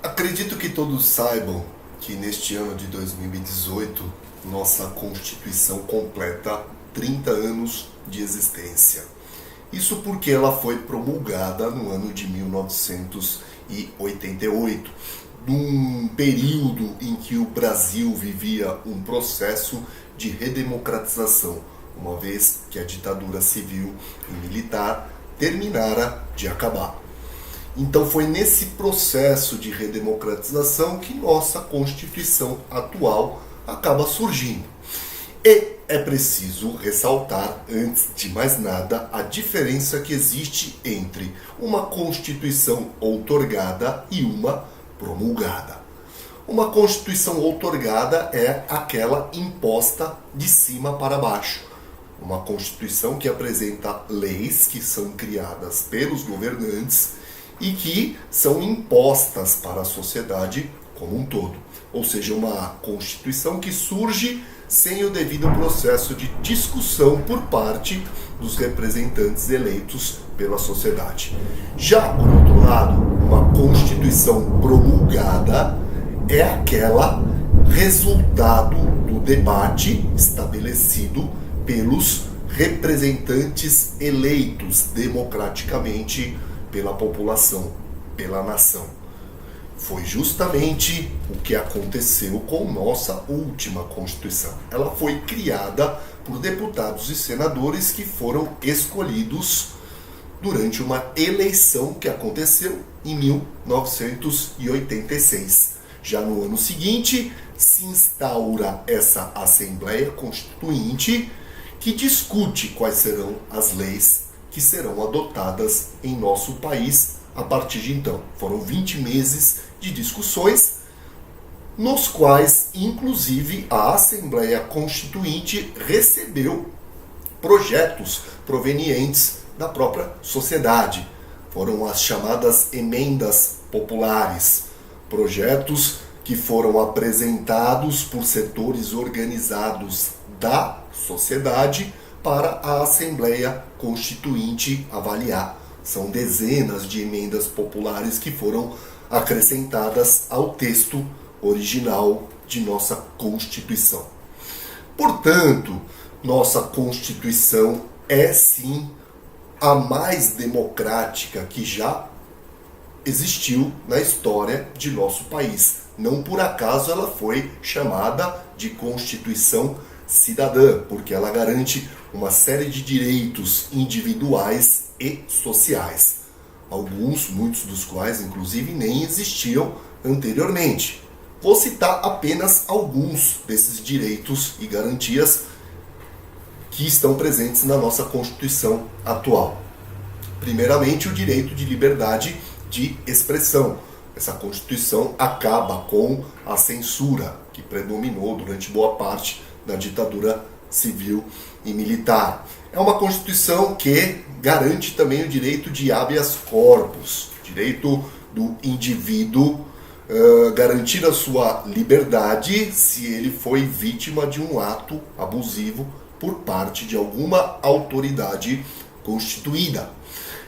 Acredito que todos saibam que neste ano de 2018 nossa Constituição completa 30 anos de existência. Isso porque ela foi promulgada no ano de 1988, num período em que o Brasil vivia um processo de redemocratização, uma vez que a ditadura civil e militar terminara de acabar. Então foi nesse processo de redemocratização que nossa Constituição atual acaba surgindo. E é preciso ressaltar, antes de mais nada, a diferença que existe entre uma Constituição outorgada e uma promulgada. Uma Constituição outorgada é aquela imposta de cima para baixo. Uma Constituição que apresenta leis que são criadas pelos governantes e que são impostas para a sociedade como um todo. Ou seja, uma Constituição que surge sem o devido processo de discussão por parte dos representantes eleitos pela sociedade. Já, por outro lado, uma Constituição promulgada é aquela resultado do debate estabelecido pelos representantes eleitos democraticamente pela população, pela nação. Foi justamente o que aconteceu com nossa última Constituição. Ela foi criada por deputados e senadores que foram escolhidos durante uma eleição que aconteceu em 1986. Já no ano seguinte, se instaura essa Assembleia Constituinte que discute quais serão as leis que serão adotadas em nosso país a partir de então. Foram 20 meses de discussões, nos quais, inclusive, a Assembleia Constituinte recebeu projetos provenientes da própria sociedade. Foram as chamadas emendas populares, projetos que foram apresentados por setores organizados da sociedade para a Assembleia Constituinte avaliar. São dezenas de emendas populares que foram acrescentadas ao texto original de nossa Constituição. Portanto, nossa Constituição é sim a mais democrática que já existiu na história de nosso país. Não por acaso ela foi chamada de Constituição cidadã, porque ela garante uma série de direitos individuais e sociais. Muitos dos quais, inclusive, nem existiam anteriormente. Vou citar apenas alguns desses direitos e garantias que estão presentes na nossa Constituição atual. Primeiramente, o direito de liberdade de expressão. Essa Constituição acaba com a censura que predominou durante boa parte da ditadura civil e militar. É uma Constituição que garante também o direito de habeas corpus, direito do indivíduo garantir a sua liberdade se ele foi vítima de um ato abusivo por parte de alguma autoridade constituída.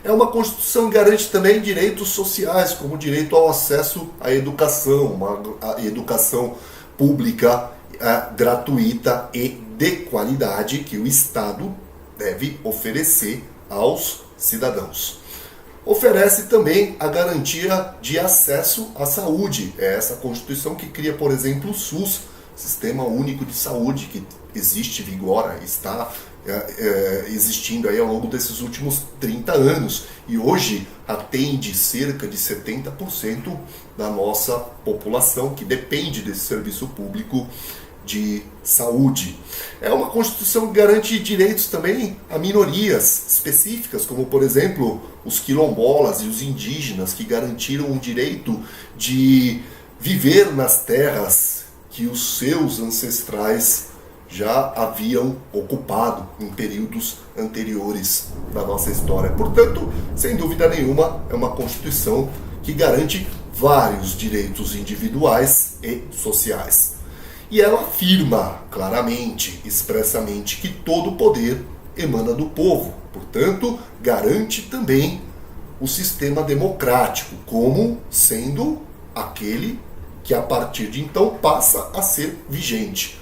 É uma Constituição que garante também direitos sociais, como o direito ao acesso à educação, uma educação pública gratuita e de qualidade que o Estado deve oferecer aos cidadãos. Oferece também a garantia de acesso à saúde. É essa Constituição que cria, por exemplo, o SUS, Sistema Único de Saúde, que existe, vigora, está existindo aí ao longo desses últimos 30 anos e hoje atende cerca de 70% da nossa população que depende desse serviço público de saúde. É uma Constituição que garante direitos também a minorias específicas, como por exemplo os quilombolas e os indígenas, que garantiram o direito de viver nas terras que os seus ancestrais já haviam ocupado em períodos anteriores da nossa história. Portanto, sem dúvida nenhuma, é uma Constituição que garante vários direitos individuais e sociais. E ela afirma claramente, expressamente, que todo poder emana do povo. Portanto, garante também o sistema democrático como sendo aquele que a partir de então passa a ser vigente.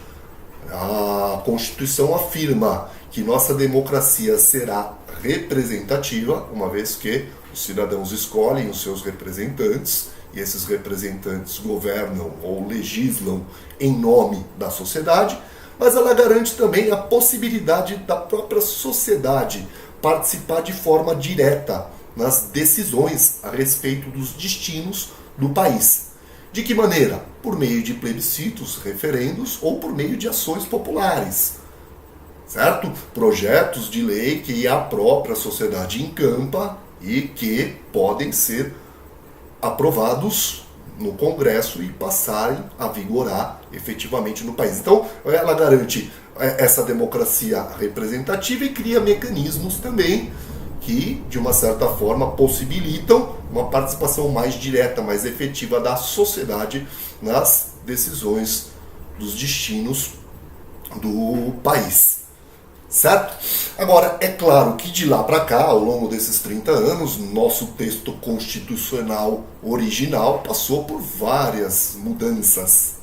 A Constituição afirma que nossa democracia será representativa, uma vez que os cidadãos escolhem os seus representantes, e esses representantes governam ou legislam em nome da sociedade, mas ela garante também a possibilidade da própria sociedade participar de forma direta nas decisões a respeito dos destinos do país. De que maneira? Por meio de plebiscitos, referendos ou por meio de ações populares. Certo? Projetos de lei que a própria sociedade encampa e que podem ser aprovados no Congresso e passarem a vigorar efetivamente no país. Então, ela garante essa democracia representativa e cria mecanismos também que, de uma certa forma, possibilitam uma participação mais direta, mais efetiva da sociedade nas decisões dos destinos do país. Certo? Agora, é claro que de lá para cá, ao longo desses 30 anos, nosso texto constitucional original passou por várias mudanças.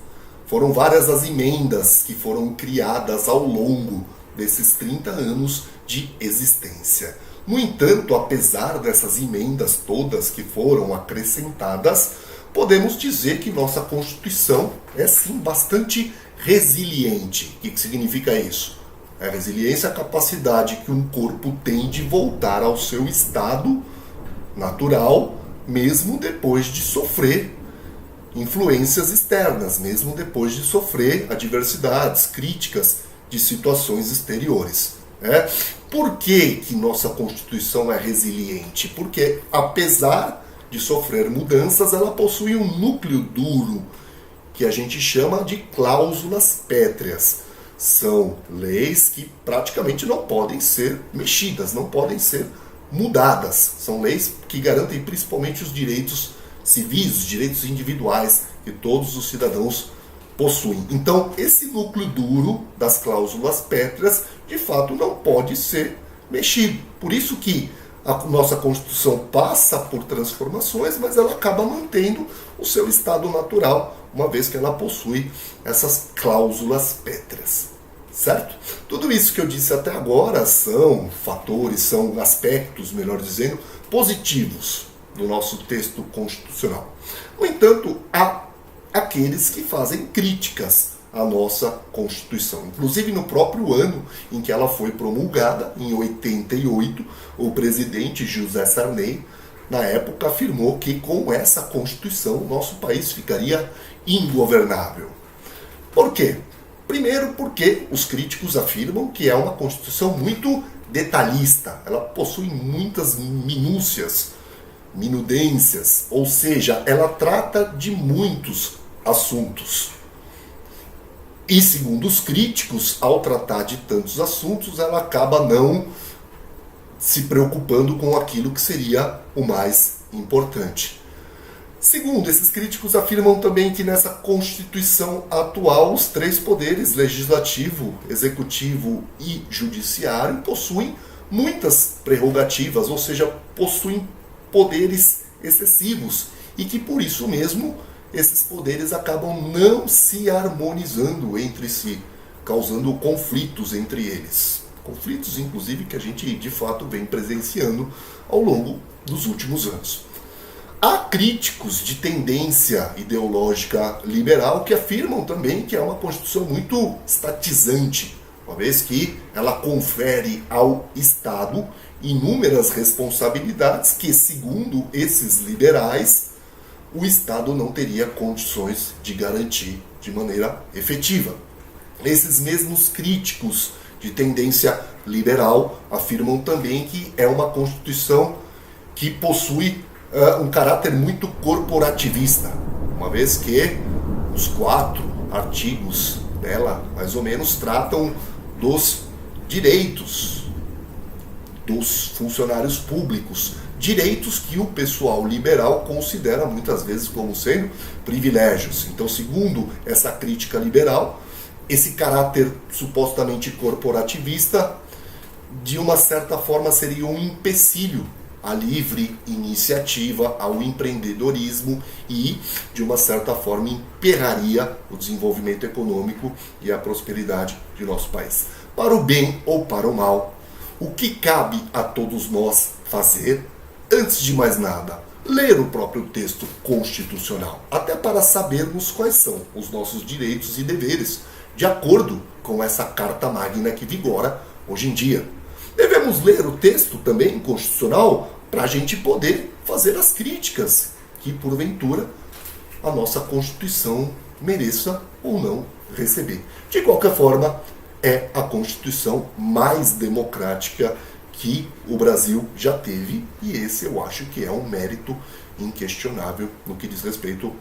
Foram várias as emendas que foram criadas ao longo desses 30 anos de existência. No entanto, apesar dessas emendas todas que foram acrescentadas, podemos dizer que nossa Constituição é sim bastante resiliente. O que significa isso? A resiliência é a capacidade que um corpo tem de voltar ao seu estado natural, mesmo depois de sofrer influências externas, mesmo depois de sofrer adversidades, críticas de situações exteriores. Por que nossa Constituição é resiliente? Porque, apesar de sofrer mudanças, ela possui um núcleo duro, que a gente chama de cláusulas pétreas. São leis que praticamente não podem ser mexidas, não podem ser mudadas. São leis que garantem principalmente os direitos civis, os direitos individuais que todos os cidadãos possuem. Então, esse núcleo duro das cláusulas pétreas, de fato, não pode ser mexido. Por isso que a nossa Constituição passa por transformações, mas ela acaba mantendo o seu estado natural, uma vez que ela possui essas cláusulas pétreas. Certo? Tudo isso que eu disse até agora são fatores, são aspectos, melhor dizendo, positivos do nosso texto constitucional. No entanto, há aqueles que fazem críticas à nossa Constituição. Inclusive, no próprio ano em que ela foi promulgada, em 88, o presidente José Sarney, na época, afirmou que com essa Constituição o nosso país ficaria ingovernável. Por quê? Primeiro porque os críticos afirmam que é uma Constituição muito detalhista, ela possui muitas minudências, ou seja, ela trata de muitos assuntos. E segundo os críticos, ao tratar de tantos assuntos, ela acaba não se preocupando com aquilo que seria o mais importante. Segundo, esses críticos afirmam também que nessa Constituição atual, os três poderes, legislativo, executivo e judiciário, possuem muitas prerrogativas, ou seja, possuem poderes excessivos e que por isso mesmo esses poderes acabam não se harmonizando entre si, causando conflitos entre eles. Conflitos, inclusive, que a gente de fato vem presenciando ao longo dos últimos anos. Há críticos de tendência ideológica liberal que afirmam também que é uma Constituição muito estatizante, uma vez que ela confere ao Estado inúmeras responsabilidades que, segundo esses liberais, o Estado não teria condições de garantir de maneira efetiva. Esses mesmos críticos de tendência liberal afirmam também que é uma Constituição que possui um caráter muito corporativista, uma vez que os 4 artigos dela, mais ou menos, tratam dos direitos dos funcionários públicos, direitos que o pessoal liberal considera muitas vezes como sendo privilégios. Então, segundo essa crítica liberal, esse caráter supostamente corporativista, de uma certa forma, seria um empecilho à livre iniciativa, ao empreendedorismo e, de uma certa forma, emperraria o desenvolvimento econômico e a prosperidade de nosso país. Para o bem ou para o mal, o que cabe a todos nós fazer, antes de mais nada, ler o próprio texto constitucional, até para sabermos quais são os nossos direitos e deveres, de acordo com essa Carta Magna que vigora hoje em dia. Devemos ler o texto também constitucional para a gente poder fazer as críticas que, porventura, a nossa Constituição mereça ou não receber. De qualquer forma, é a Constituição mais democrática que o Brasil já teve, e esse eu acho que é um mérito inquestionável no que diz respeito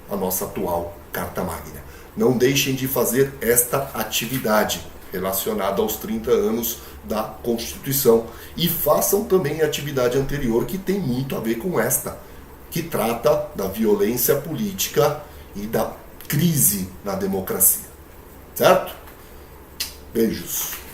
à nossa atual Carta Magna. Não deixem de fazer esta atividade relacionada aos 30 anos da Constituição e façam também a atividade anterior que tem muito a ver com esta, que trata da violência política e da crise na democracia. Certo? Beijos.